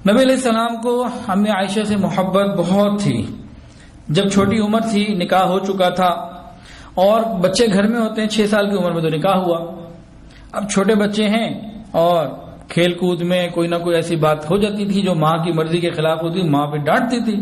نبی علیہ السلام کو امی عائشہ سے محبت بہت تھی. جب چھوٹی عمر تھی نکاح ہو چکا تھا، اور بچے گھر میں ہوتے ہیں 6 سال کی عمر میں تو نکاح ہوا. اب چھوٹے بچے ہیں اور کھیل کود میں کوئی نہ کوئی ایسی بات ہو جاتی تھی جو ماں کی مرضی کے خلاف ہوتی، ماں پہ ڈانٹتی تھی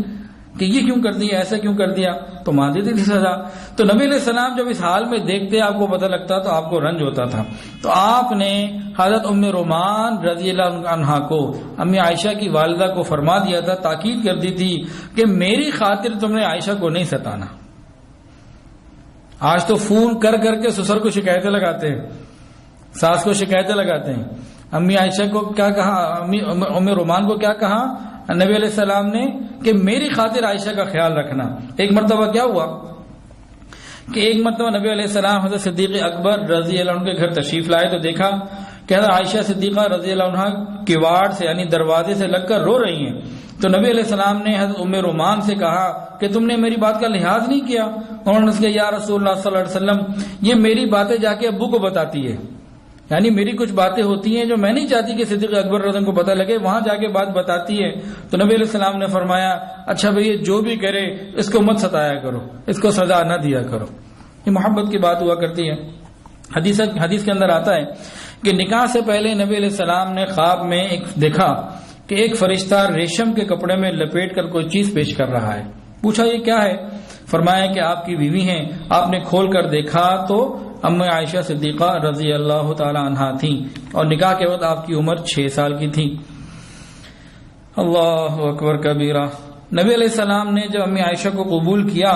کہ یہ کیوں کر دیا، ایسا کیوں کر دیا، تو ماں دیتی تھی سزا. تو نبی علیہ السلام جب اس حال میں دیکھتے آپ کو پتہ لگتا تو آپ کو رنج ہوتا تھا. تو آپ نے حضرت ام رومان رضی اللہ عنہا کو، امی عائشہ کی والدہ کو فرما دیا تھا، تاکید کر دی تھی کہ میری خاطر تم نے عائشہ کو نہیں ستانا. آج تو فون کر کر کے سسر کو شکایتیں لگاتے ہیں، ساس کو شکایتیں لگاتے ہیں. امی عائشہ کو کیا کہا، ام رومان کو کیا کہا نبی علیہ السلام نے کہ میری خاطر عائشہ کا خیال رکھنا. ایک مرتبہ کیا ہوا کہ ایک مرتبہ نبی علیہ السلام حضرت صدیق اکبر رضی اللہ عنہ کے گھر تشریف لائے تو دیکھا کہ حضرت عائشہ صدیقہ رضی اللہ عنہ کواڑ سے یعنی دروازے سے لگ کر رو رہی ہیں. تو نبی علیہ السلام نے حضرت ام رومان سے کہا کہ تم نے میری بات کا لحاظ نہیں کیا. انہوں نے کہا یا رسول اللہ صلی اللہ علیہ وسلم، یہ میری باتیں جا کے ابو کو بتاتی ہے، یعنی میری کچھ باتیں ہوتی ہیں جو میں نہیں چاہتی کہ صدیق اکبر رضی اللہ عنہ کو پتہ لگے، وہاں جا کے بات بتاتی ہے. تو نبی علیہ السلام نے فرمایا اچھا بھئی جو بھی کرے اس کو مت ستایا کرو، اس کو سزا نہ دیا کرو. یہ محبت کی بات ہوا کرتی ہے. حدیث کے اندر آتا ہے کہ نکاح سے پہلے نبی علیہ السلام نے خواب میں دیکھا کہ ایک فرشتہ ریشم کے کپڑے میں لپیٹ کر کوئی چیز پیش کر رہا ہے. پوچھا یہ کیا ہے؟ فرمایا کہ آپ کی بیوی ہیں. آپ نے کھول کر دیکھا تو ام عائشہ صدیقہ رضی اللہ تعالی عنہا تھیں، اور نکاح کے وقت آپ کی عمر 6 سال کی تھی. اللہ اکبر کبیرہ. نبی علیہ السلام نے جب امی عائشہ کو قبول کیا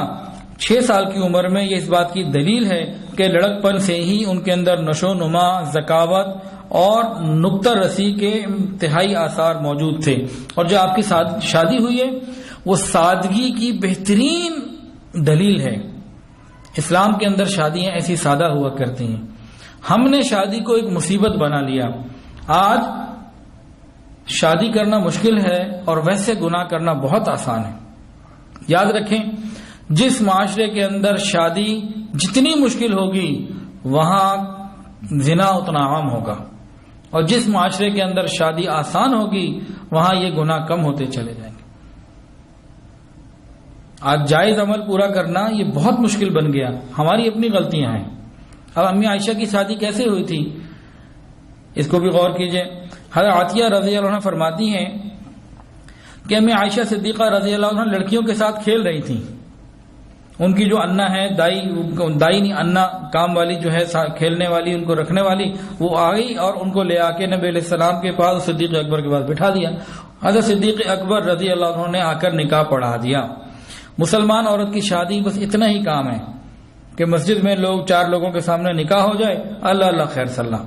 6 سال کی عمر میں، یہ اس بات کی دلیل ہے کہ لڑکپن سے ہی ان کے اندر نشو نما، ذکاوت اور نکتہ رسی کے انتہائی آثار موجود تھے. اور جو آپ کی شادی ہوئی ہے وہ سادگی کی بہترین دلیل ہے. اسلام کے اندر شادیاں ایسی سادہ ہوا کرتی ہیں. ہم نے شادی کو ایک مصیبت بنا لیا. آج شادی کرنا مشکل ہے اور ویسے گناہ کرنا بہت آسان ہے. یاد رکھیں جس معاشرے کے اندر شادی جتنی مشکل ہوگی وہاں زنا اتنا عام ہوگا، اور جس معاشرے کے اندر شادی آسان ہوگی وہاں یہ گناہ کم ہوتے چلے جائیں گے. آج جائز عمل پورا کرنا یہ بہت مشکل بن گیا. ہماری اپنی غلطیاں ہیں. اب امی عائشہ کی شادی کیسے ہوئی تھی اس کو بھی غور کیجئے. حضرت عطیہ رضی اللہ عنہ فرماتی ہیں کہ امی عائشہ صدیقہ رضی اللہ عنہ لڑکیوں کے ساتھ کھیل رہی تھیں. ان کی جو انا ہے، دائی نہیں، انا کام والی جو ہے کھیلنے والی، ان کو رکھنے والی، وہ آئی اور ان کو لے آ کے نبی علیہ السلام کے پاس صدیق اکبر کے پاس بٹھا دیا. حضرت صدیق اکبر رضی اللہ عنہ نے آ کر نکاح پڑھا دیا. مسلمان عورت کی شادی بس اتنا ہی کام ہے کہ مسجد میں 4 لوگوں کے سامنے نکاح ہو جائے، اللہ اللہ خیر صلاح.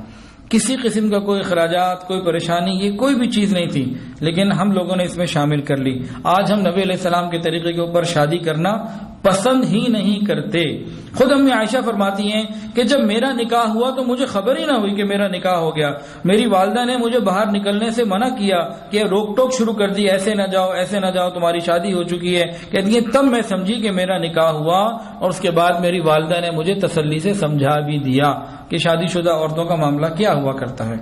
کسی قسم کا کوئی اخراجات، کوئی پریشانی، یہ کوئی بھی چیز نہیں تھی، لیکن ہم لوگوں نے اس میں شامل کر لی. آج ہم نبی علیہ السلام کے طریقے کے اوپر شادی کرنا پسند ہی نہیں کرتے. خود امی عائشہ فرماتی ہیں کہ جب میرا نکاح ہوا تو مجھے خبر ہی نہ ہوئی کہ میرا نکاح ہو گیا. میری والدہ نے مجھے باہر نکلنے سے منع کیا کہ روک ٹوک شروع کر دی، ایسے نہ جاؤ، ایسے نہ جاؤ، تمہاری شادی ہو چکی ہے. کہتی ہیں تب میں سمجھی کہ میرا نکاح ہوا، اور اس کے بعد میری والدہ نے مجھے تسلی سے سمجھا بھی دیا کہ شادی شدہ عورتوں کا معاملہ کیا ہوا کرتا ہے.